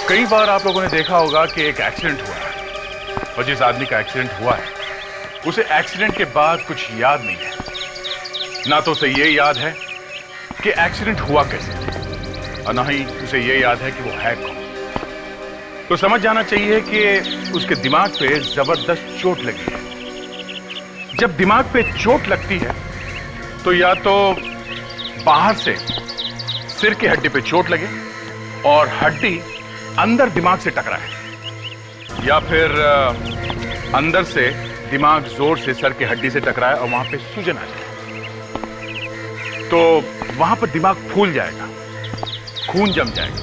कई बार आप लोगों ने देखा होगा कि एक एक्सीडेंट हुआ है और जिस आदमी का एक्सीडेंट हुआ है उसे एक्सीडेंट के बाद कुछ याद नहीं है। ना तो उसे ये याद है कि एक्सीडेंट हुआ कैसे और ना ही उसे ये याद है कि वो है कौन। तो समझ जाना चाहिए कि उसके दिमाग पे जबरदस्त चोट लगी है। जब दिमाग पे चोट लगती है तो या तो बाहर से सिर की हड्डी पे चोट लगे और हड्डी अंदर दिमाग से टकराए, या फिर अंदर से दिमाग जोर से सर की हड्डी से टकराए और वहां पे सूजन आ जाए। तो वहां पर दिमाग फूल जाएगा, खून जम जाएगा।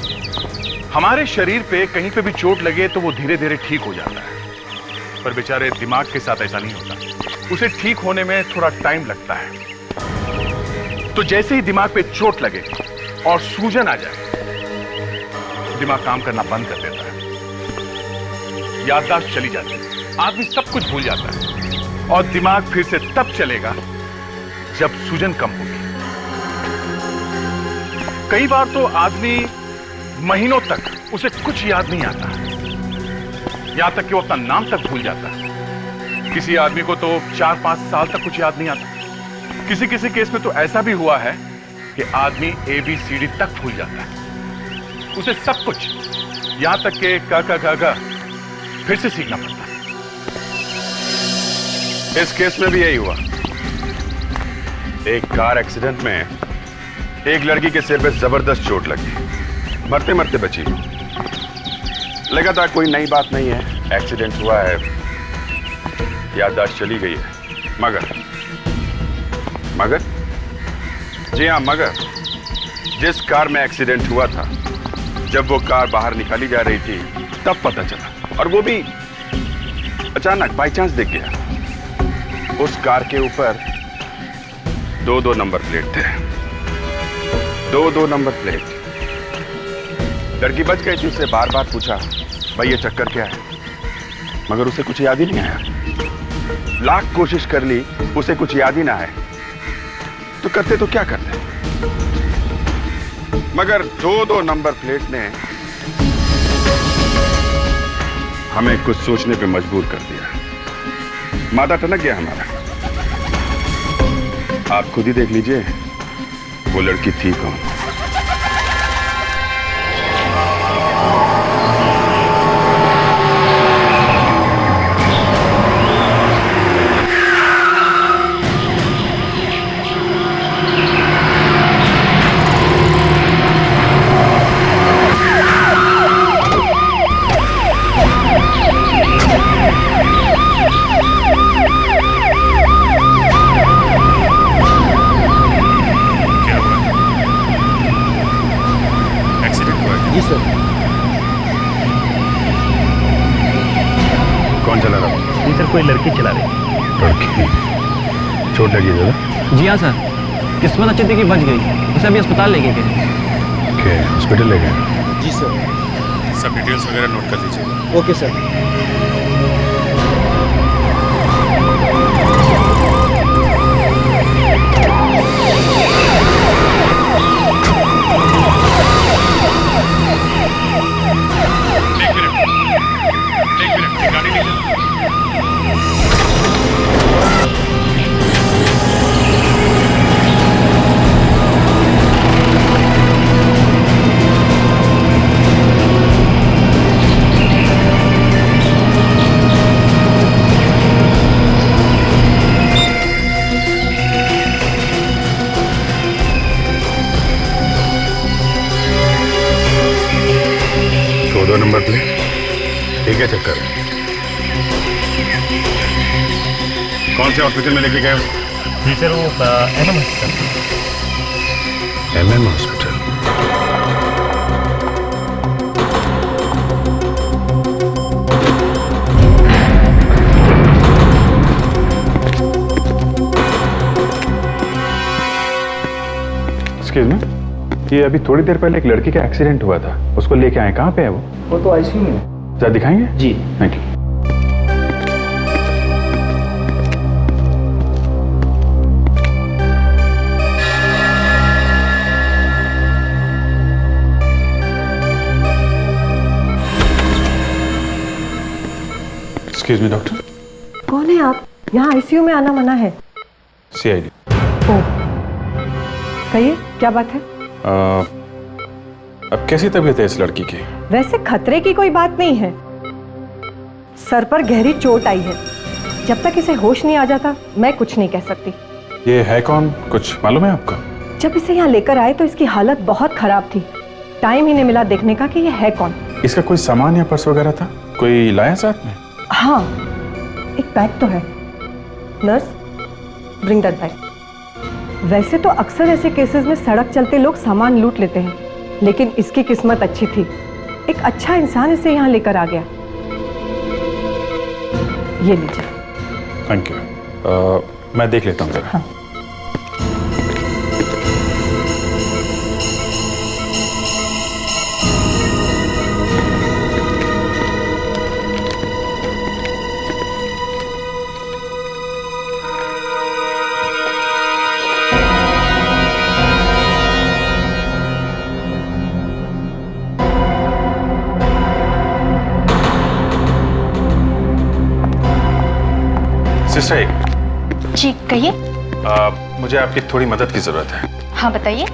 हमारे शरीर पे कहीं पे भी चोट लगे तो वो धीरे धीरे ठीक हो जाता है, पर बेचारे दिमाग के साथ ऐसा नहीं होता। उसे ठीक होने में थोड़ा टाइम लगता है। तो जैसे ही दिमाग पे चोट लगे और सूजन आ जाए, दिमाग काम करना बंद कर देता है, याददाश्त चली जाती है, आदमी सब कुछ भूल जाता है और दिमाग फिर से तब चलेगा जब सूजन कम होगी। कई बार तो आदमी महीनों तक उसे कुछ याद नहीं आता, यहां तक कि वो अपना नाम तक भूल जाता है। किसी आदमी को तो 4-5 साल तक कुछ याद नहीं आता। किसी किसी केस में तो ऐसा भी हुआ है कि आदमी ABCD तक भूल जाता है, उसे सब कुछ यहां तक के क फिर से सीखना पड़ता है। इस केस में भी यही हुआ। एक कार एक्सीडेंट में एक लड़की के सिर पे जबरदस्त चोट लगी, मरते मरते बची। लगा था कोई नई बात नहीं है, एक्सीडेंट हुआ है, याददाश्त चली गई है। मगर जी हाँ, मगर जिस कार में एक्सीडेंट हुआ था, जब वो कार बाहर निकाली जा रही थी तब पता चला, और वो भी अचानक बाय चांस दिख गया। उस कार के ऊपर 2-2 नंबर प्लेट थे, 2-2 नंबर प्लेट। लड़की बच गई थी, उससे बार बार पूछा भाई ये चक्कर क्या है, मगर उसे कुछ याद ही नहीं आया। लाख कोशिश कर ली, उसे कुछ याद ही ना आए तो करते तो क्या करते, मगर 2-2 नंबर प्लेट ने हमें कुछ सोचने पे मजबूर कर दिया। माथा टनक गया हमारा। आप खुद ही देख लीजिए वो लड़की थी कौन। कौन चला रहा था? जी सर, कोई लड़की चला रही। लड़की? चोट लगी दादा? जी हाँ सर, किस्मत अच्छी थी कि बच गई। उसे अभी अस्पताल ले गए। हॉस्पिटल ले गए? जी सर। सब डिटेल्स वगैरह नोट कर लीजिए। Okay sir. एक मिनट, गाड़ी नहीं चल। दो नंबर प्लेट, ठीक है। चक्कर कौन से हॉस्पिटल में लेके गए? जी सर, वो MM hospital. MM hospital. Excuse me, ये अभी थोड़ी देर पहले एक लड़की का एक्सीडेंट हुआ था, उसको लेके आए, कहाँ पे है वो? वो तो ICU में है। जरा दिखाएंगे? जी। Thank you. Excuse me doctor. कौन है आप? यहाँ आईसीयू में आना मना है। सीआईडी। ओह, कहिए क्या बात है? अब कैसी तबीयत है इस लड़की की? वैसे खतरे की कोई बात नहीं है, सर पर गहरी चोट आई है। जब तक इसे होश नहीं आ जाता मैं कुछ नहीं कह सकती। ये है कौन, कुछ मालूम है आपको? जब इसे यहाँ लेकर आए तो इसकी हालत बहुत खराब थी। टाइम ही नहीं मिला देखने का कि ये है कौन। इसका कोई सामान या पर्स वगैरह था? कोई लाया साथ में? हाँ, एक बैग तो है। Nurse, bring that bag. वैसे तो अक्सर ऐसे केसेस में सड़क चलते लोग सामान लूट लेते हैं, लेकिन इसकी किस्मत अच्छी थी। एक अच्छा इंसान इसे यहाँ लेकर आ गया। ये लीजिए। Thank you. मैं देख लेता हूँ जरा। हाँ। सिस्टर, एक जी कहिए। मुझे आपकी थोड़ी मदद की जरूरत है। हाँ बताइए।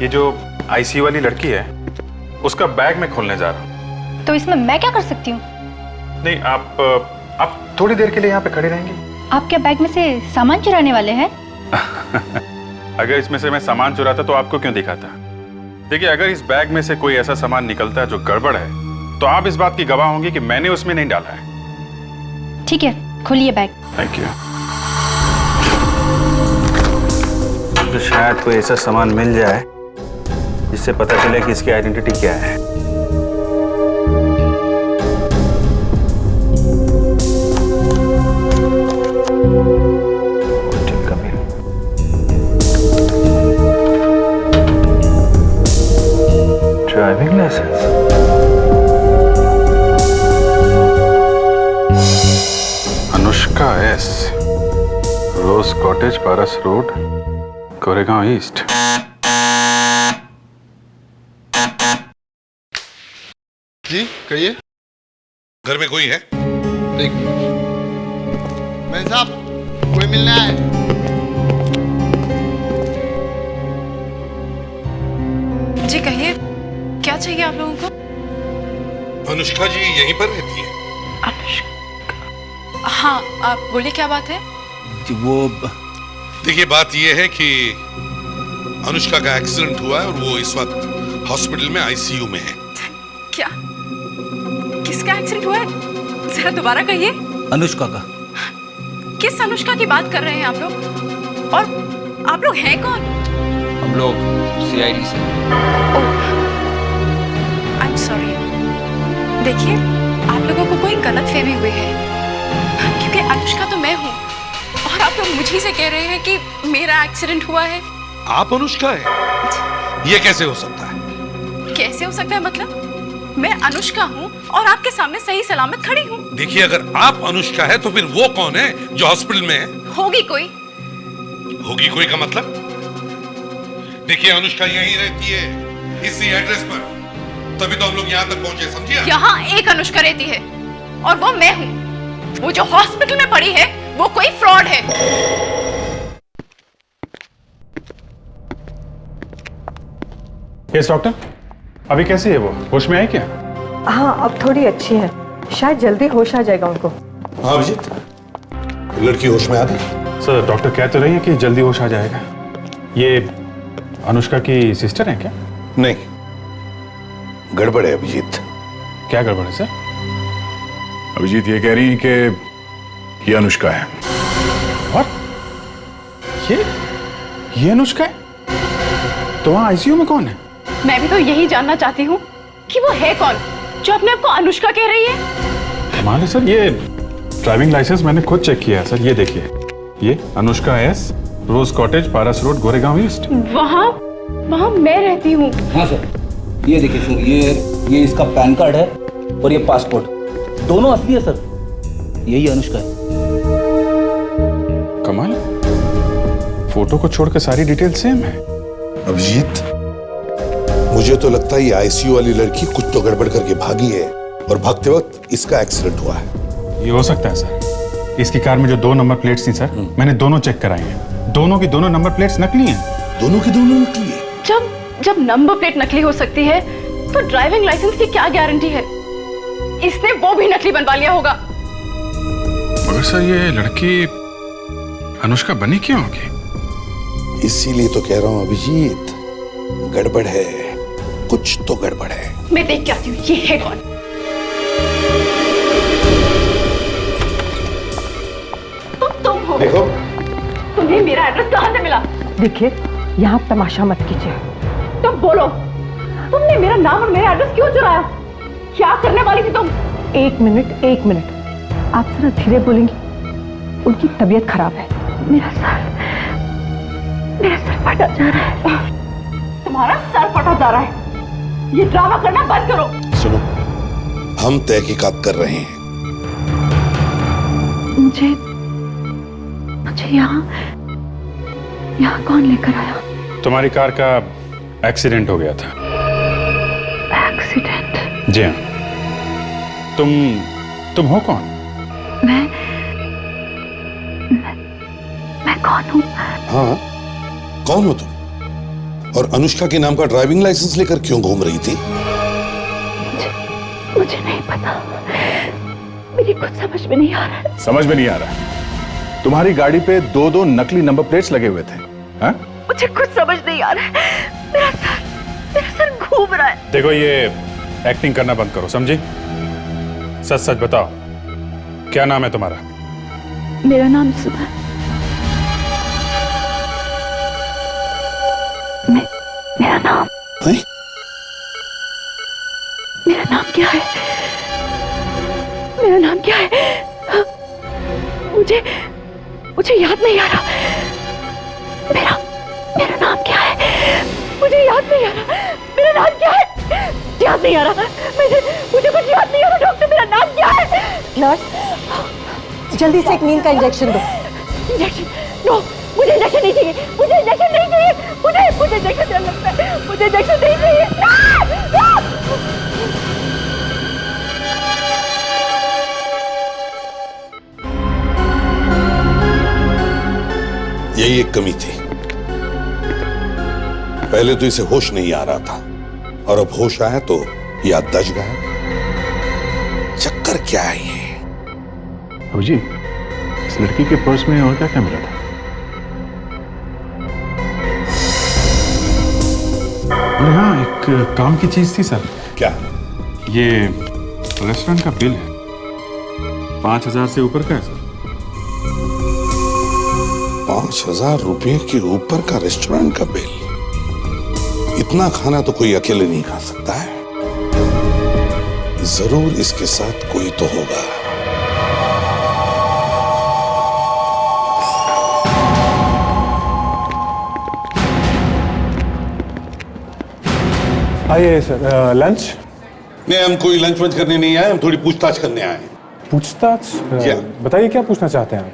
ये जो आईसीयू वाली लड़की है, उसका बैग मैं खोलने जा रहा हूँ। तो इसमें मैं क्या कर सकती हूँ? नहीं, आप थोड़ी देर के लिए यहाँ पे खड़े रहेंगे? आप क्या बैग में से सामान चुराने वाले हैं? अगर इसमें से मैं सामान चुराता तो आपको क्यों दिखाता? देखिए, अगर इस बैग में से कोई ऐसा सामान निकलता है जो गड़बड़ है, तो आप इस बात की गवाह होंगी कि मैंने उसमें नहीं डाला है। ठीक है, खोलिए बैग। Thank you. तो शायद कोई ऐसा सामान मिल जाए जिससे पता चले कि इसकी आइडेंटिटी क्या है। Driving licence. Anushka S, rose cottage, Paras road, Koregaon east. जी कहिए। घर में कोई है? देख मैं साहब, कोई मिलना है? जी कहिए, क्या चाहिए आप लोगों को? अनुष्का जी यहीं पर रहती है? अनुष्का? हाँ, आप बोलिए क्या बात है? वो देखिए, बात यह है कि अनुष्का का एक्सीडेंट हुआ है और वो इस वक्त हॉस्पिटल में आईसीयू में है। क्या? किसका एक्सीडेंट हुआ है? जरा दोबारा कहिए। अनुष्का का। किस अनुष्का की बात कर रहे हैं आप लोग? और आप लोग हैं कौन? हम लोग सीआईडी से। I am sorry. देखिए, आप लोगों को कोई गलतफहमी हुई है, क्योंकि अनुष्का तो मैं हूँ और आप लोग मुझे से कह रहे हैं कि मेरा एक्सीडेंट हुआ है। आप अनुष्का है? ये कैसे हो सकता है? कैसे हो सकता है मतलब? मैं अनुष्का हूँ और आपके सामने सही सलामत खड़ी हूँ। देखिए, अगर आप अनुष्का है तो फिर वो कौन है जो हॉस्पिटल में है? होगी कोई। होगी कोई का मतलब? देखिए, अनुष्का यहीं रहती है, इसी एड्रेस पर, तभी तो हम लोग यहाँ तक पहुंचे, समझिए? यहाँ एक अनुष्का रहती है और वो मैं हूँ। वो जो हॉस्पिटल में पड़ी है वो कोई फ्रॉड है। यस डॉक्टर, अभी कैसी है वो? होश में आई क्या? हाँ, अब थोड़ी अच्छी है, शायद जल्दी होश आ जाएगा उनको। हाँ अभिजीत, लड़की होश में आ गई? सर, डॉक्टर कह तो रही है कि जल्दी होश आ जाएगा। ये अनुष्का की सिस्टर है क्या? नहीं, गड़बड़ है अभिजीत। क्या गड़बड़ है सर? अभिजीत ये कह रही है कि ये अनुष्का है। और ये अनुष्का है? तो वहां आईसीयू में कौन है? मैं भी तो यही जानना चाहती हूँ कि वो है कौन जो अपने आप को अनुष्का कह रही है। कमाल है सर, ये ड्राइविंग लाइसेंस मैंने खुद चेक किया है सर। ये देखिए, ये Anushka S, rose cottage, Paras road, Goregaon east. वहाँ मैं रहती हूँ। हाँ सर, ये देखिए सर, ये इसका पैन कार्ड है और ये पासपोर्ट, दोनों असली है सर। यही अनुष्का है। कमाल है, फोटो को छोड़कर सारी डिटेल सेम है। अभिजीत, मुझे तो लगता है ये आईसीयू वाली लड़की कुछ तो गड़बड़ करके भागी है और भागते वक्त इसका एक्सीडेंट हुआ है। ये हो सकता है सर। इसकी कार में जो 2 नंबर प्लेट्स थी सर, मैंने दोनों चेक कराई हैं। दोनों की दोनों नंबर प्लेट्स नकली हैं। दोनों की दोनों नकली है? जब नंबर प्लेट नकली हो सकती है तो ड्राइविंग लाइसेंस की क्या गारंटी है? इसने वो भी नकली बनवा लिया होगा। मगर सर ये लड़की अनुष्का बनी क्यों होगी? इसीलिए तो कह रहा हूं अभिजीत, गड़बड़ है, कुछ तो गड़बड़ है। मैं देख के आती हूँ ये है कौन। तुम हो? देखो, तुम्हें मेरा एड्रेस कहाँ से मिला? देखिए, यहाँ तमाशा मत कीजिए। तुम बोलो, तुमने मेरा नाम और मेरा एड्रेस क्यों चुराया? क्या करने वाली थी तुम? एक मिनट, आप जरा धीरे बोलेंगी, उनकी तबीयत खराब है। मेरा सर फटा जा रहा है। तुम्हारा सर फटा जा रहा है। ये ड्रामा करना बंद करो। सुनो, हम तहकीकात कर रहे हैं। मुझे यहाँ कौन लेकर आया? तुम्हारी कार का एक्सीडेंट हो गया था। एक्सीडेंट? जी हाँ। तुम हो कौन? मैं कौन हूँ? हाँ, कौन हो तुम? और अनुष्का के नाम का ड्राइविंग लाइसेंस लेकर क्यों घूम रही थी? मुझे नहीं पता। मेरी कुछ समझ में नहीं आ रहा है। समझ में नहीं आ रहा। तुम्हारी गाड़ी पे 2 नकली नंबर प्लेट्स लगे हुए थे। हाँ? मुझे कुछ समझ नहीं आ रहा है। मेरा सर घूम रहा है। देखो, ये एक्टिंग करना बंद करो, समझी? सच सच बताओ, क्या नाम है तुम्हारा? मेरा नाम सुधा। मेरा नाम है? मेरा नाम क्या है? मेरा नाम क्या है? मुझे याद नहीं आ रहा। मेरा नाम क्या है? मुझे याद नहीं आ रहा। मेरा नाम क्या है? याद नहीं आ रहा। मुझे कुछ याद नहीं आ रहा। डॉक्टर, मेरा नाम क्या है? नर्स, जल्दी से एक नींद का इंजेक्शन दो। इंजेक्शन? नो, मुझे इंजेक्शन नहीं चाहिए। मुझे इंजेक्शन नहीं चाहिए। मुझे इंजेक्शन डर लगता है। मुझे इंजेक्शन नहीं चाहिए। यही एक कमी थी। पहले तो इसे होश नहीं आ रहा था, और अब होश आया तो याददाश्त गया। चक्कर क्या है ये? अभिजी, इस लड़की के पर्स में और क्या क्या मिला था? अरे हाँ, एक काम की चीज थी सर। क्या? ये रेस्टोरेंट का बिल है, 5,000 से ऊपर का है सर। 5,000 रुपए के ऊपर का रेस्टोरेंट का बिल? इतना खाना तो कोई अकेले नहीं खा सकता है। जरूर इसके साथ कोई तो होगा। आइए सर, लंच? नहीं, हम कोई लंच वंच करने नहीं आए, हम थोड़ी पूछताछ करने आए हैं। पूछताछ? क्या? बताइए, क्या पूछना चाहते हैं आप?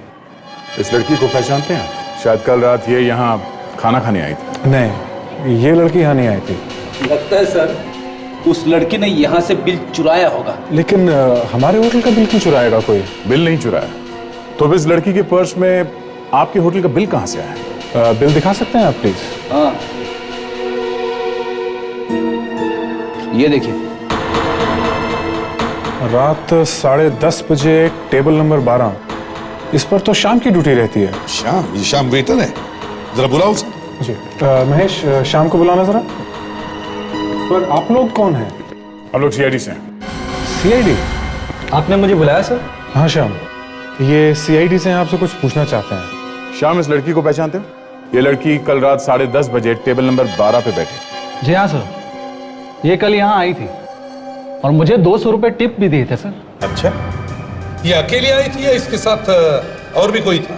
इस लड़की को पहचानते हैं? शायद कल रात ये यहाँ खाना खाने आई थी। नहीं, ये लड़की यहाँ नहीं आई थी। लगता है सर, उस लड़की ने यहाँ से बिल चुराया होगा। लेकिन हमारे होटल का बिल क्यों चुराएगा कोई? बिल नहीं चुराया तो इस लड़की के पर्स में आपके होटल का बिल कहाँ से आया? बिल दिखा सकते हैं आप प्लीज? हाँ, ये देखिए। रात 10:30 बजे टेबल नंबर 12। इस पर तो शाम की ड्यूटी रहती है। शाम? ये शाम वेटर है, जरा बुलाओ उसे। जी महेश, शाम को बुलाना जरा। पर आप लोग कौन हैं? हम लोग सीआईडी से हैं। सीआईडी? आपने मुझे बुलाया सर? हाँ श्याम, ये सीआईडी से आपसे कुछ पूछना चाहते हैं। शाम, इस लड़की को पहचानते हो? ये लड़की कल रात 10:30 बजे टेबल नंबर 12 पे बैठी। जी हाँ सर, ये कल यहाँ आई थी और मुझे 200 रुपए टिप भी दिए थे सर। अच्छा, ये अकेली आई थी या इसके साथ और भी कोई था?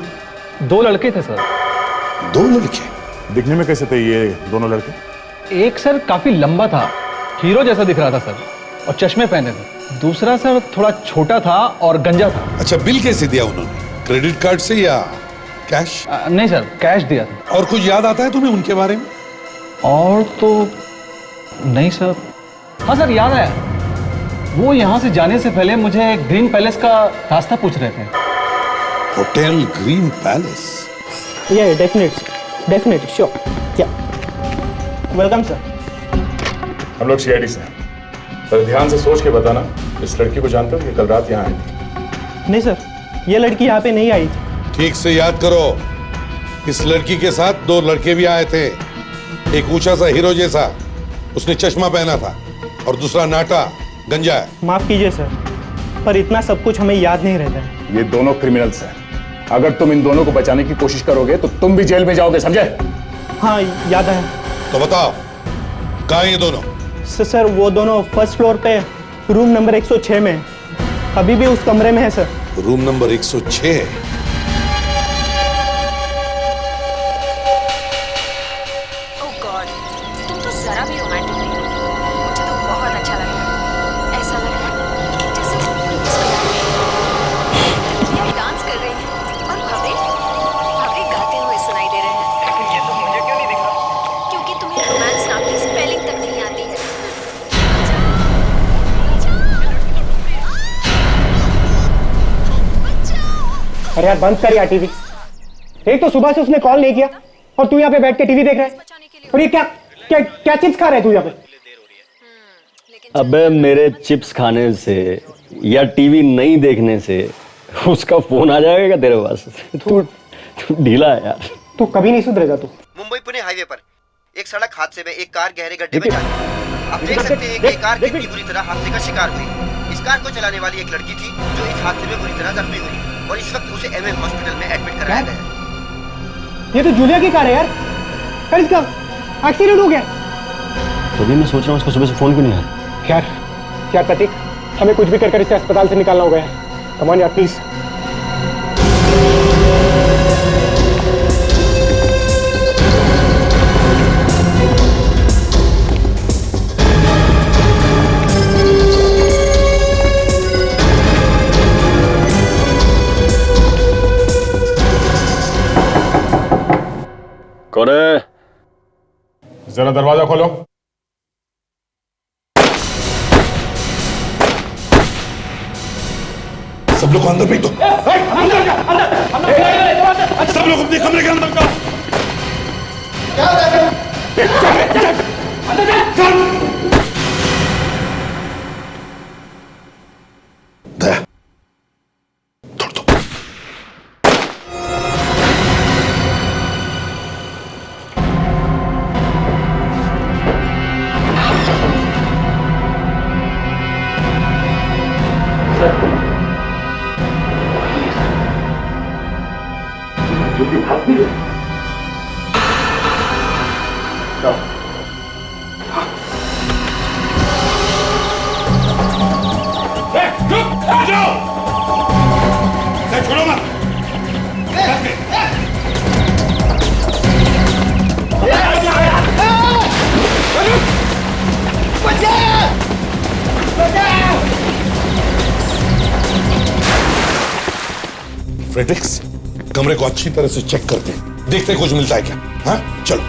2 लड़के थे सर। 2 लड़के? दिखने में कैसे थे ये दोनों लड़के? एक सर काफी लंबा था, हीरो जैसा दिख रहा था सर, और चश्मे पहने थे। दूसरा सर थोड़ा छोटा था और गंजा था। अच्छा, बिल कैसे दिया उन्होंने? क्रेडिट कार्ड से या कैश? नहीं सर, कैश दिया था। और कुछ याद आता है तुम्हें उनके बारे में? और तो नहीं सर। हाँ सर, याद आया, वो यहाँ से जाने से पहले मुझे ग्रीन पैलेस का रास्ता पूछ रहे थे। Hotel green palace? Yeah, definitely, sure. Yeah. Welcome, sir. हम लोग सीआईडी से हैं। पर ध्यान से सोच के बताना, इस लड़की को जानते हो? ये कल रात यहाँ आई थी। नहीं सर, ये लड़की यहाँ पे नहीं आई थी। ठीक से याद करो, इस लड़की के साथ 2 लड़के भी आए थे। एक ऊंचा सा हीरो जैसा, उसने चश्मा पहना था, और दूसरा नाटा गंजा है। माफ कीजिए सर, पर इतना सब कुछ हमें याद नहीं रहता है। ये दोनों क्रिमिनल्स हैं। अगर तुम इन दोनों को बचाने की कोशिश करोगे तो तुम भी जेल में जाओगे, समझे? हाँ, याद है। तो बताओ, कहाँ हैं ये दोनों? सर, वो दोनों फर्स्ट फ्लोर पे रूम नंबर 106 में है। अभी भी उस कमरे में है सर। Room number 106? ओह गॉड, तुम तो जरा भी रोमांटिक नहीं हो। मुझे तो बहुत अच्छा लग रहा है। ऐसा लग रहा है जैसे ये डांस कर रही है और भवरे गाते हुए सुनाई दे रहे हैं। लेकिन ये तो मुझे क्यों नहीं दिख रहा? क्योंकि तुम्हें रोमांस नाम की स्पेलिंग तक नहीं आती है। अरे यार, बंद कर यार टीवी। एक तो सुबह से उसने कॉल नहीं किया और तू यहाँ पे बैठ के टीवी देख रहा है। और ये क्या क्या क्या चिप्स खा रहा है तू यहाँ पे? अबे मेरे चिप्स खाने से या टीवी नहीं देखने से उसका फोन आ जाएगा तेरे पास। तू ढीला है यार। तू कभी नहीं सुधरेगा तू। मुंबई पुणे हाईवे पर एक सड़क हादसे में एक कार गहरे गड्ढे में जा गिरी। आप देख सकते हैं कि कार कितनी बुरी तरह हादसे का शिकार हुई। इस कार को चलाने वाली एक लड़की थी जो इस हादसे में बुरी तरह जख्मी हुई और इस वक्त उसे एमएम हॉस्पिटल में एडमिट कराया गया है। ये तो जूलिया की कार है यार। यार, इसका एक्सीडेंट हो गया। तभी मैं सोच रहा हूँ उसको सुबह से फोन क्यों नहीं आया। यार प्रतीक, हमें कुछ भी कर इसे अस्पताल से निकालना होगा यार। कम ऑन यार, प्लीज। कौन है? जरा दरवाजा खोलो। सब लोग अंदर भेज दो। सब लोग अपने कमरे के अंदर जाओ। दया, छोड़ दो। छोड़ो मत। फ्रेडरिक्स, कमरे को अच्छी तरह से चेक करते हैं, देखते कुछ मिलता है क्या। हाँ, चलो।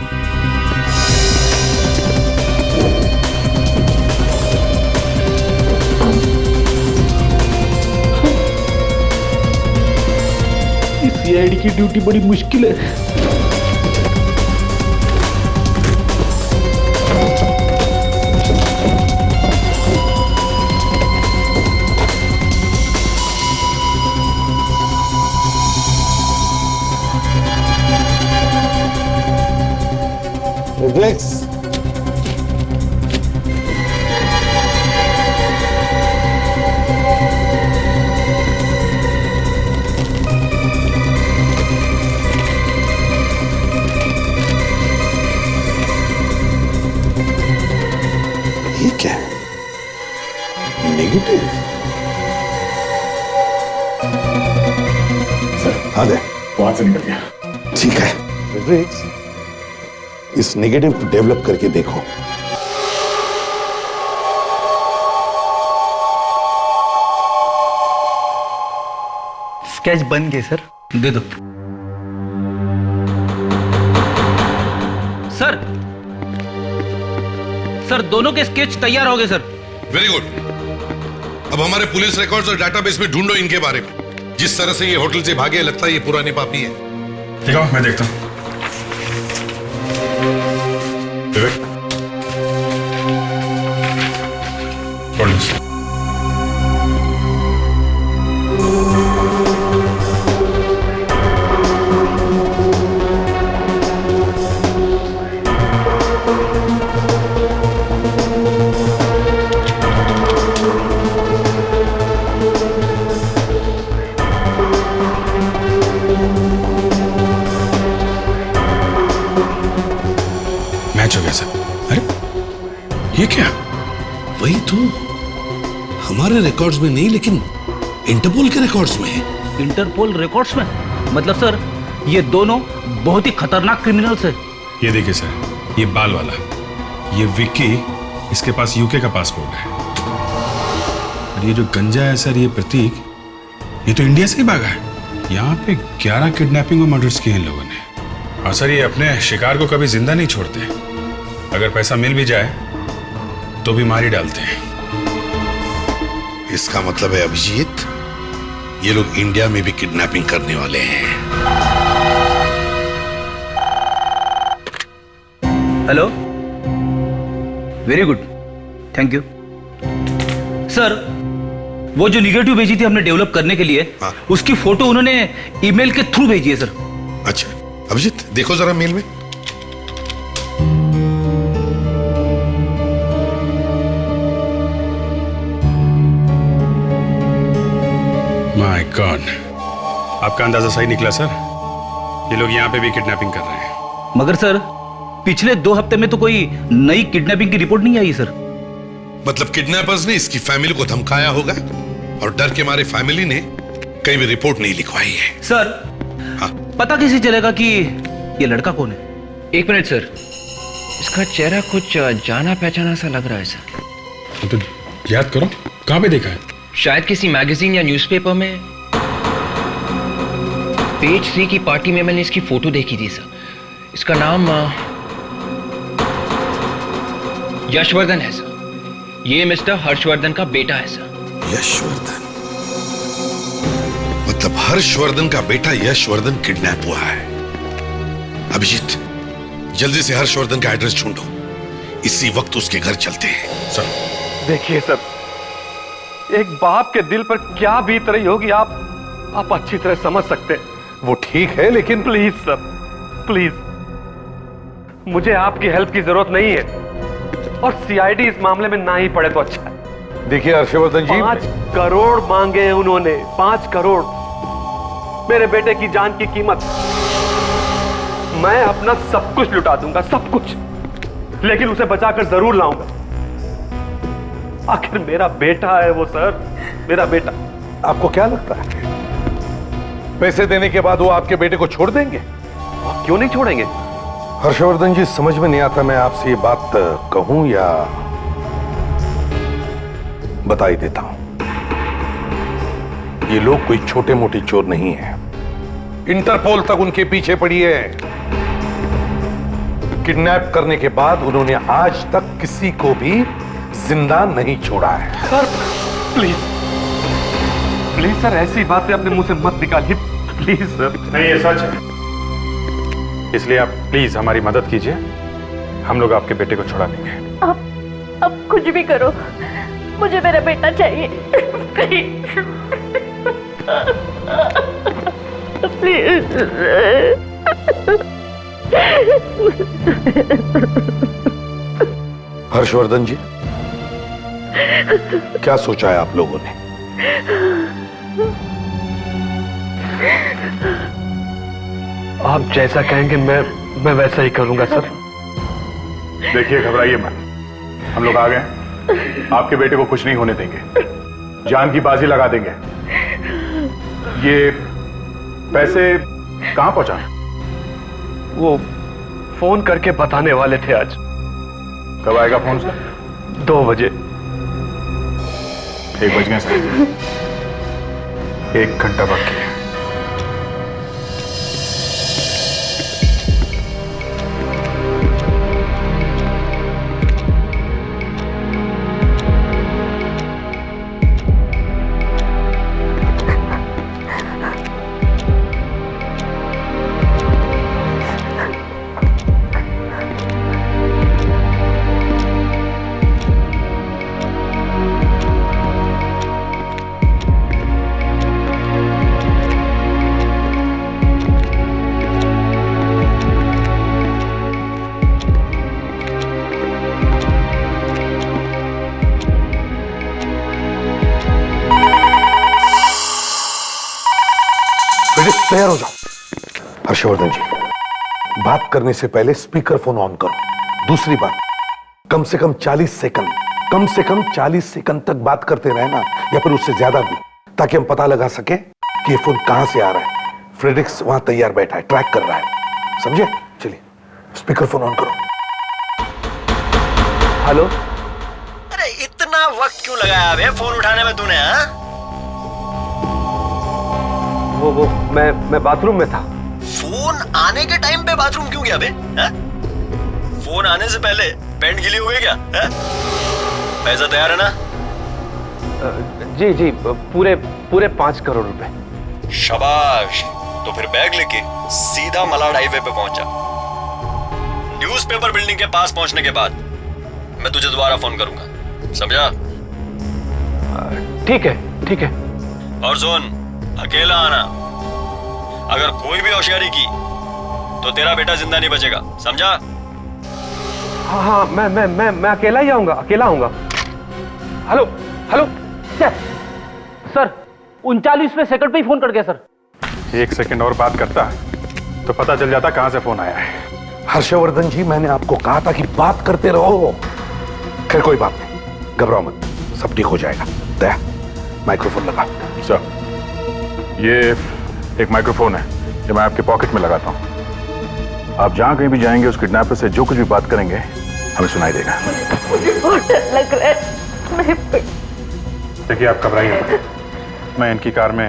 सीआईडी की ड्यूटी बड़ी मुश्किल है। फ्रेडरिक्स, ये क्या है? नेगेटिव? हाँ दे, वहां से निकल गया। ठीक है फ्रेडरिक्स, इस नेगेटिव को डेवलप करके देखो। स्केच बन गए सर, दे दो। सर दोनों के स्केच तैयार हो गए सर। Very good. अब हमारे पुलिस रिकॉर्ड्स और डाटाबेस में ढूंढो इनके बारे में। जिस तरह से ये होटल से भागे, लगता है ये पुराने पापी है। ठीक है, मैं देखता हूँ। विवेक, मैच हो गया सर। अरे ये क्या? वही तो, हमारे रिकॉर्ड्स में नहीं लेकिन इंटरपोल के रिकॉर्ड्स में है। इंटरपोल रिकॉर्ड्स में? मतलब सर ये दोनों बहुत ही खतरनाक क्रिमिनल्स है। ये देखिए सर, ये बाल वाला, ये विक्की, इसके पास यूके का पासपोर्ट है। और ये जो गंजा है सर, ये प्रतीक, ये तो इंडिया से ही भागा है। यहाँ पे 11 किडनैपिंग और मर्डर्स किए इन लोगों ने। और सर ये अपने शिकार को कभी जिंदा नहीं छोड़ते। अगर पैसा मिल भी जाए तो भी मार ही डालते हैं। इसका मतलब है अभिजीत, ये लोग इंडिया में भी किडनैपिंग करने वाले हैं। Hello, very good, thank you sir. वो जो निगेटिव भेजी थी हमने डेवलप करने के लिए, उसकी फोटो उन्होंने ईमेल के थ्रू भेजी है सर। अच्छा अभिजीत, देखो जरा मेल में। माय गॉड, आपका अंदाजा सही निकला सर। ये लोग यहाँ पे भी किडनैपिंग कर रहे हैं। मगर सर पिछले 2 हफ्ते में तो कोई नई किडनैपिंग की रिपोर्ट नहीं आई सर। मतलब किडनैपर्स ने इसकी फैमिली को धमकाया होगा और डर के मारे फैमिली ने कहीं भी रिपोर्ट नहीं लिखवाई है। सर पता कैसे चलेगा कि ये लड़का कौन है? 1 मिनट सर, इसका चेहरा कुछ जाना पहचाना सा लग रहा है सर। तो याद करो, कहाँ पे देखा है? शायद किसी मैगजीन या न्यूज़पेपर में। पेज 3 की पार्टी में मैंने इसकी फोटो देखी थी सर। इसका नाम यशवर्धन है सर। ये मिस्टर हर्षवर्धन का बेटा है सर। यशवर्धन? मतलब हर्षवर्धन का बेटा यशवर्धन किडनैप हुआ है। अभिजीत, जल्दी से हर्षवर्धन का एड्रेस ढूंढो, इसी वक्त उसके घर चलते हैं। सर देखिए सर, एक बाप के दिल पर क्या बीत रही होगी आप अच्छी तरह समझ सकते हैं। वो ठीक है, लेकिन प्लीज सर, प्लीज, मुझे आपकी हेल्प की जरूरत नहीं है और सीआईडी इस मामले में ना ही पड़े तो अच्छा है। देखिए हर्षवर्धन जी, 5 करोड़ मांगे उन्होंने, 5 करोड़ मेरे बेटे की जान की कीमत। मैं अपना सब कुछ लुटा दूंगा, सब कुछ, लेकिन उसे बचाकर जरूर लाऊंगा। आखिर मेरा बेटा है वो सर, मेरा बेटा। आपको क्या लगता है पैसे देने के बाद वो आपके बेटे को छोड़ देंगे? क्यों नहीं छोड़ेंगे? हर्षवर्धन जी, समझ में नहीं आता मैं आपसे ये बात कहूं या बता ही देता हूं। ये लोग कोई छोटे मोटे चोर नहीं है। इंटरपोल तक उनके पीछे पड़ी है। किडनैप करने के बाद उन्होंने आज तक किसी को भी जिंदा नहीं छोड़ा है। सर प्लीज, प्लीज सर, ऐसी बातें अपने मुंह से मत निकालिए, प्लीज सर। नहीं, ये सच है, इसलिए आप प्लीज हमारी मदद कीजिए। हम लोग आपके बेटे को छुड़ा लेंगे। अब कुछ भी करो, मुझे मेरा बेटा चाहिए, प्लीज प्लीज। हर्षवर्धन जी, क्या सोचा है आप लोगों ने? आप जैसा कहेंगे मैं वैसा ही करूंगा सर। देखिए, घबराइए मत, हम लोग आ गए। आपके बेटे को कुछ नहीं होने देंगे, जान की बाजी लगा देंगे। ये पैसे कहां पहुंचा? वो फोन करके बताने वाले थे आज। कब आएगा फोन सर? 2 बजे। 1 बज गए सर, 1 घंटा बाकी है। तैयार हो जाओ। हर्षवर्धन जी, बात करने से पहले स्पीकर फोन ऑन करो। दूसरी बात, कम से कम 40 सेकंड तक बात करते रहे ना, या फिर उससे ज्यादा भी, ताकि हम पता लगा सके कि ये फोन कहां से आ रहा है। फ्रेडिक्स वहां तैयार बैठा है, ट्रैक कर रहा है, समझे? चलिए स्पीकर फोन ऑन करो। हेलो। अरे इतना वक्त क्यों लगाया बे फोन उठाने में तूने? हाँ, वो मैं बाथरूम में था। फोन आने के टाइम पे बाथरूम क्यों गया बे? हाँ? फोन आने से पहले पैंट गीली हो गई क्या? हाँ? पैसा तैयार है ना? जी पूरे 5 करोड़ रुपए। शाबाश। तो फिर बैग लेके सीधा मलाड हाईवे पे पहुंचा। न्यूज़पेपर बिल्डिंग के पास पहुंचने के बाद मैं तुझे दोबारा फोन करूंगा, समझा? ठीक है। और सुन, अकेला आना। अगर कोई भी होशियारी की तो तेरा बेटा जिंदा नहीं बचेगा, समझा? हाँ, मैं अकेला ही आऊंगा। हेलो सर 39वें सेकंड पे ही फोन कर गया सर। 1 सेकंड और बात करता तो पता चल जाता कहां से फोन आया है। हर्षवर्धन जी, मैंने आपको कहा था कि बात करते रहो। खैर कोई बात नहीं, घबराओ मत, सब ठीक हो जाएगा। दया, माइक्रोफोन लगा। सर, ये एक माइक्रोफोन है, जो मैं आपके पॉकेट में लगाता हूं। आप जहां कहीं भी जाएंगे, उस किडनैपर से जो कुछ भी बात करेंगे हमें सुनाई देगा। मुझे बहुत डर लग रहा है। देखिए, आप घबराइए मत। मैं इनकी कार में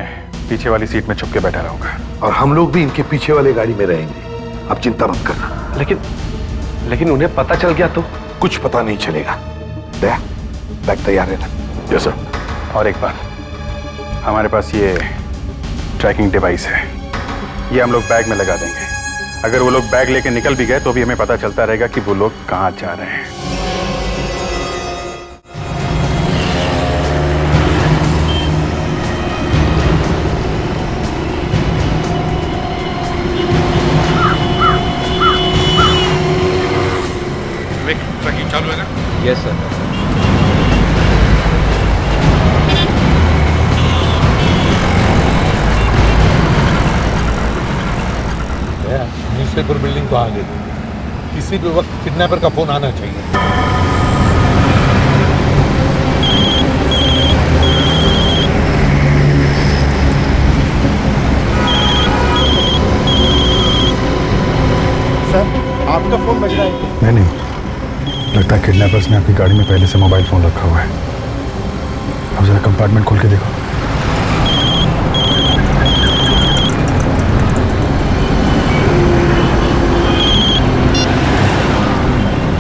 पीछे वाली सीट में छुप के बैठा रहूंगा, और हम लोग भी इनके पीछे वाली गाड़ी में रहेंगे। आप चिंता मत करना। लेकिन उन्हें पता चल गया तो? कुछ पता नहीं चलेगा। दया, बैग तैयार है ना? Yes sir. और एक बात, हमारे पास ये ट्रैकिंग डिवाइस है, ये हम लोग बैग में लगा देंगे। अगर वो लोग बैग लेके निकल भी गए तो भी हमें पता चलता रहेगा कि वो लोग कहां जा रहे हैं। ट्रैकिंग चालू है ना? Yes sir. न्यूज़पेपर बिल्डिंग को आगे किसी भी वक्त किडनैपर का फोन आना चाहिए। सर, आपका फोन बज रहा है। नहीं, लगता है किडनैपर्स ने आपकी गाड़ी में पहले से मोबाइल फोन रखा हुआ है। अब जरा कंपार्टमेंट खोल के देखो।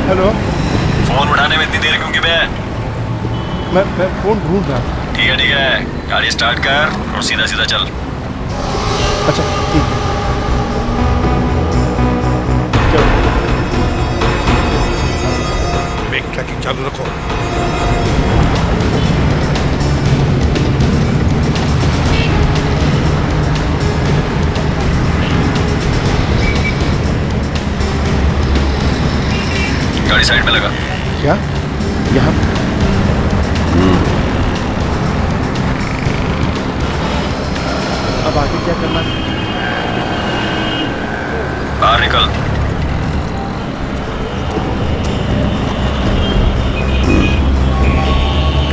हेलो। फोन उठाने में इतनी देर क्यों की बे? मैं फोन ढूंढ रहा था। ठीक है, गाड़ी स्टार्ट कर और सीधा चल। अच्छा ठीक है। ट्रैकिंग चालू रखो। गाड़ी साइड में लगा। क्या? यहाँ? अब आगे क्या करना है? बाहर निकल।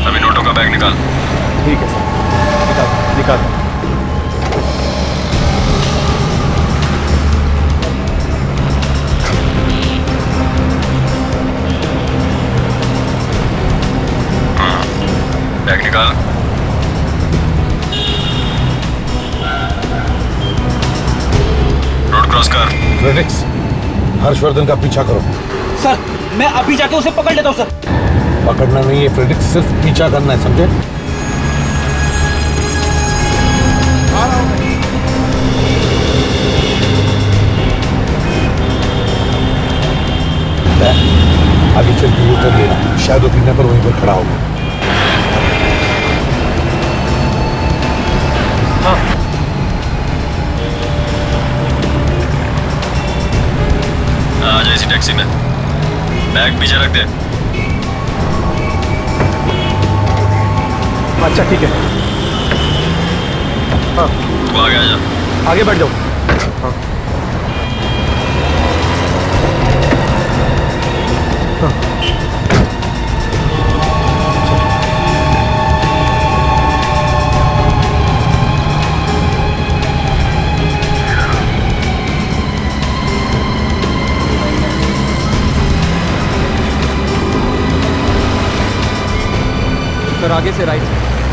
अभी नोटों का बैग निकाल। ठीक है सर, निकाल। बैग निकाल। रोड क्रॉस कर। फ्रेडिक्स, हर्षवर्धन का पीछा करो। सर, मैं अभी जाके उसे पकड़ लेता हूँ सर। पकड़ना नहीं है फ्रेडिक्स, सिर्फ पीछा करना है, समझे? आगे चल के उतर लेना, शायद वो किडनैपर वहीं पर खड़ा होगा। आ जा इसी टैक्सी में। बैग पीछे रख दे। अच्छा ठीक है। हाँ, तू आगे आ जा। आगे बढ़ जाओ। हाँ। हाँ। सर आगे से राइट।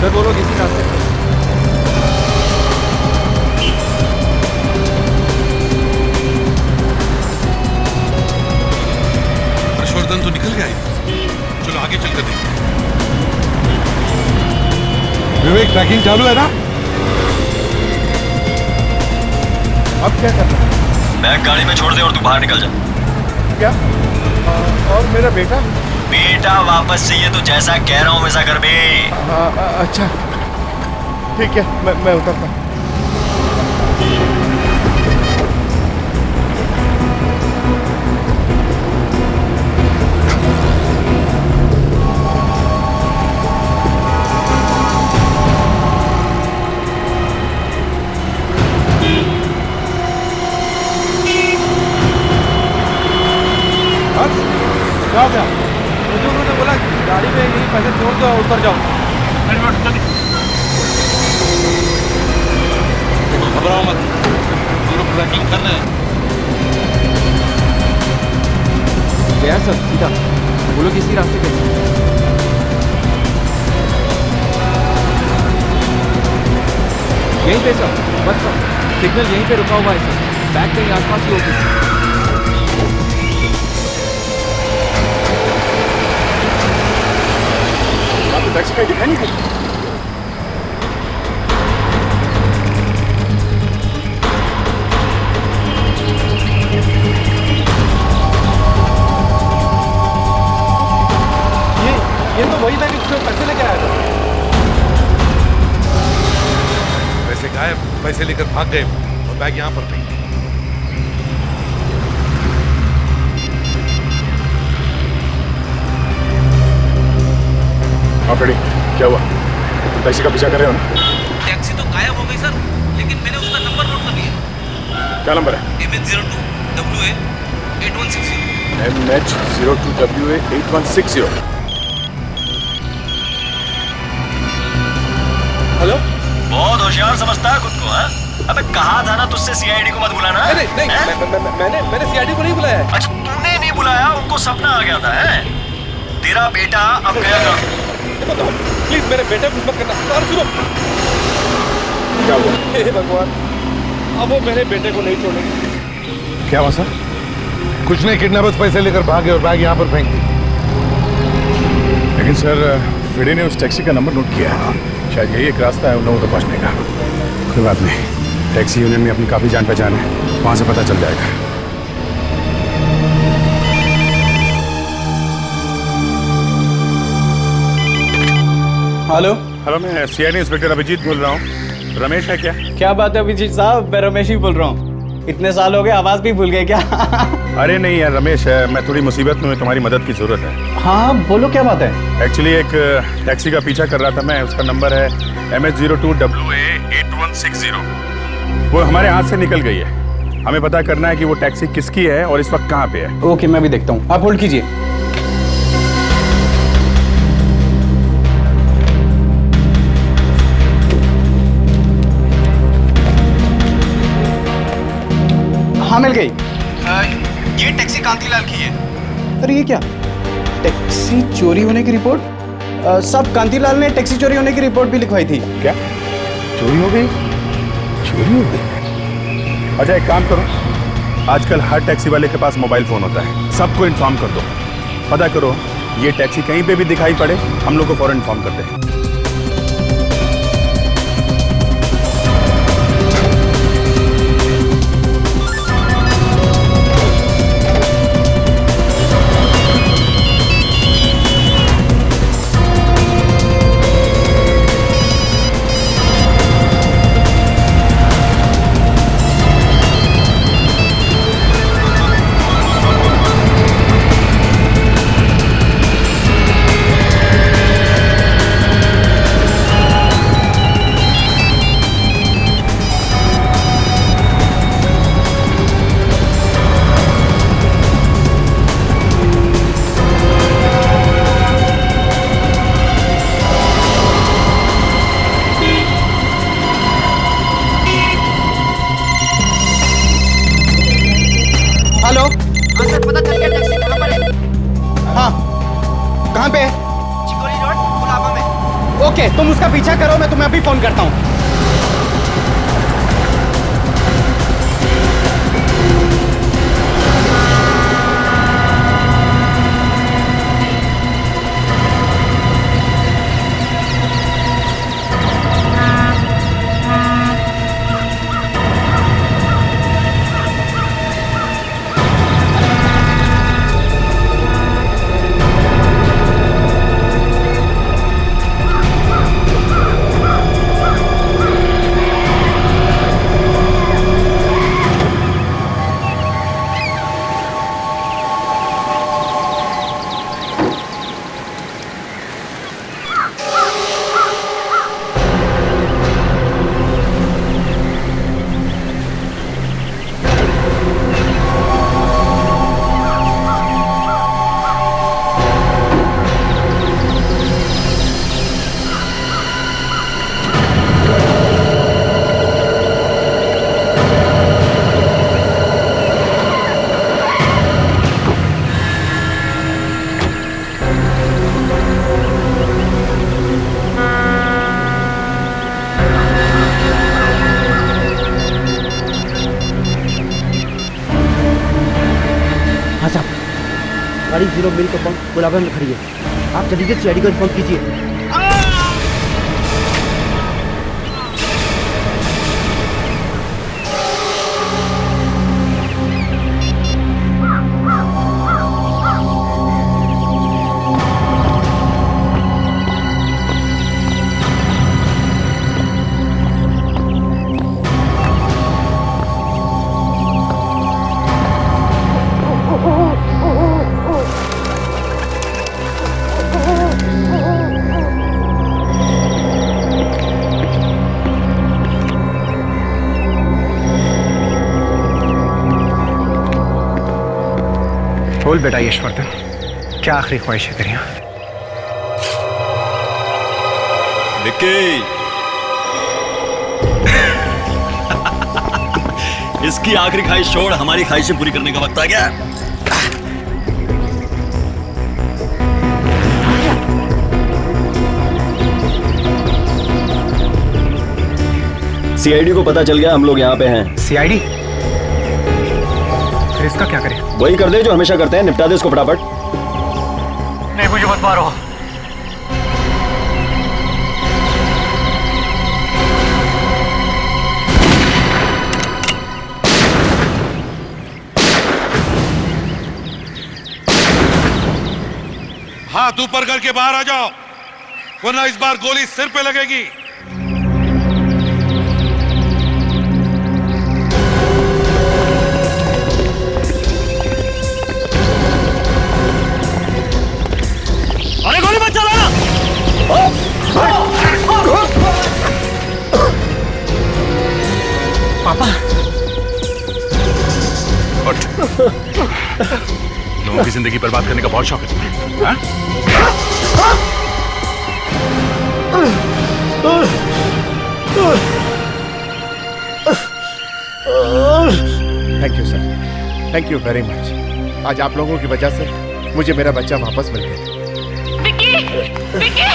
सर वो लोग इसी रास्ते से। हर्षवर्धन तो निकल गया है। चलो आगे चलकर देखते हैं। विवेक ट्रैकिंग चालू है ना? अब क्या करना है? बैग गाड़ी में छोड़ दे और तू बाहर निकल जा। क्या? और मेरा बेटा? बेटा वापस चाहिए तो जैसा कह रहा हूं वैसा कर बे। अच्छा ठीक है, मैं उतरता हूं। क्या क्या? मुझे उन्होंने बोला गाड़ी में यही पैसे छोड़ दो और उतर जाओ। घबराओ मत, हम लोग ट्रैकिंग कर रहे हैं। गया सर सीधा, वो लोग इसी रास्ते पे। यहीं पे सर, बस सर सिग्नल यहीं पे रुका हुआ है सर। बैग कहीं आसपास ही होगी। टैक्सी का दिखाई नहीं देता। ये तो वही बैग जिसमें पैसे लेके आया था। पैसे गायब, पैसे लेकर भाग गए और बैग यहाँ पर नहीं। हाँ फ्रेडी, क्या हुआ? तुम टैक्सी का पीछा कर रहे हो ना? टैक्सी तो गायब हो गई सर, लेकिन मैंने उसका नंबर नोट कर लिया। क्या नंबर है? MH02WA 8160। MH02WA 8160। हेलो? बहुत होशियार समझता है खुद को, हाँ? अबे कहा था ना तुझसे सीआईडी को मत बुलाना। नहीं, मैंने सीआईडी को नहीं बुलाया है। अच्छा तूने नहीं बुलाया, उनको सपना आ गया था, है? तेरा बेटा अब गया था। प्लीज मेरे बेटे कुछ मत करना। और सुनो, क्या हुआ? हे भगवान, अब वो मेरे बेटे को नहीं छोड़ेंगे। क्या हुआ सर? कुछ नहीं, किडनैपर्स पैसे लेकर भागे और बैग यहाँ पर फेंक दी। लेकिन सर फ्रेडी ने उस टैक्सी का नंबर नोट किया है। शायद यही एक रास्ता है उन लोगों तक पहुँचने का। कोई बात नहीं, टैक्सी यूनियन में अपनी काफ़ी जान पहचान है, वहाँ से पता चल जाएगा। हेलो हेलो, मैं सीआईडी इंस्पेक्टर अभिजीत बोल रहा हूँ। रमेश है क्या? क्या बात है अभिजीत साहब, मैं रमेश ही बोल रहा हूँ। इतने साल हो गए, आवाज भी भूल गए क्या? अरे नहीं यार, रमेश है। मैं थोड़ी मुसीबत में, तुम्हारी मदद की जरूरत है। हाँ बोलो, क्या बात है? एक्चुअली एक टैक्सी का पीछा कर रहा था मैं, उसका नंबर है MH02WA 8160। वो हमारे हाथ से निकल गई है। हमें पता करना है कि वो टैक्सी किसकी है और इस वक्त कहाँ पे है। ओके, मैं भी देखता हूँ, आप होल्ड कीजिए। हाँ मिल गई। ये टैक्सी कांतीलाल की है। अरे ये क्या, टैक्सी चोरी होने की रिपोर्ट? सब कांतीलाल ने टैक्सी चोरी होने की रिपोर्ट भी लिखवाई थी। क्या चोरी हो गई? चोरी हो गई? अच्छा एक काम करो, आजकल हर टैक्सी वाले के पास मोबाइल फोन होता है, सबको इन्फॉर्म कर दो। पता करो ये टैक्सी कहीं पे भी दिखाई पड़े, हम लोग को फौरन इन्फॉर्म कर दें। हेलो। हाँ सर, पता चल गया टैक्सी कहाँ पर है। हाँ, कहाँ पे है? चिकोरी रोड, गुलाबा में। ओके, तुम उसका पीछा करो, मैं तुम्हें अभी फोन करता हूँ। गाड़ी 0 मिल का पंप गुलाबा में खड़ी है। आप जल्दी से सीआईडी को इन्फॉर्म कीजिए। बोल बेटा यशवर्धन, क्या आखिरी ख्वाहिश है तेरी? विक्की, इसकी आखिरी ख्वाहिश छोड़, हमारी ख्वाहिशें पूरी करने का वक्त आ गया। सीआईडी को पता चल गया हम लोग यहाँ पे हैं। सीआईडी? फिर इसका क्या करें? वही कर दे जो हमेशा करते हैं, निपटा दे इसको फटाफट। नहीं, मुझे मत मारो। हाथ ऊपर करके बाहर आ जाओ, वरना इस बार गोली सिर पे लगेगी। अरे गोली मत चला! पापा, उठ। लोगों की जिंदगी बर्बाद करने का बहुत शौक है तुम्हें, हाँ? Thank you sir, thank you very much. आज आप लोगों की वजह से मुझे मेरा बच्चा वापस मिल गया। विक्की, विक्की!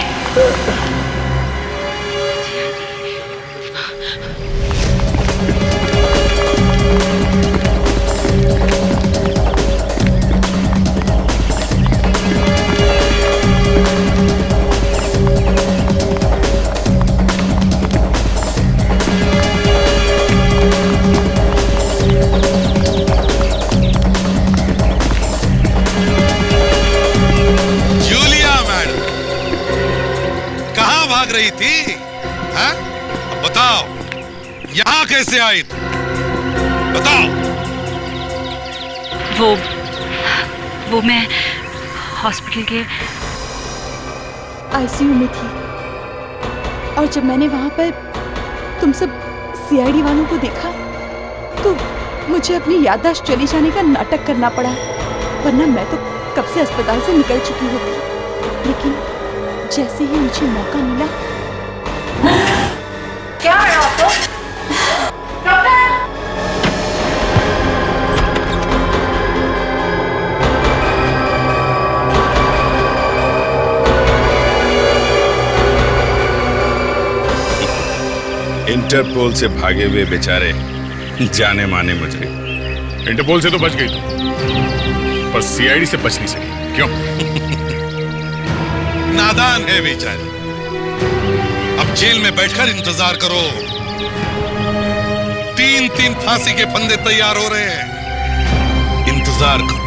रही थी, हाँ? अब बताओ, यहां कैसे आई तू? बताओ। वो मैं हॉस्पिटल के आईसीयू में थी और जब मैंने वहां पर तुम सब सीआईडी वालों को देखा तो मुझे अपनी याददाश्त चली जाने का नाटक करना पड़ा, वरना मैं तो कब से अस्पताल से निकल चुकी होती। लेकिन जैसे ही मुझे मौका मिला। क्या है आपको? डॉक्टर! इंटरपोल से भागे हुए बेचारे जाने माने मुजरिम। इंटरपोल से तो बच गई तू, पर सीआईडी से बच नहीं सकी। क्यों? नादान है बेचारे। अब जेल में बैठकर इंतजार करो। 3-3 फांसी के फंदे तैयार हो रहे हैं, इंतजार करो।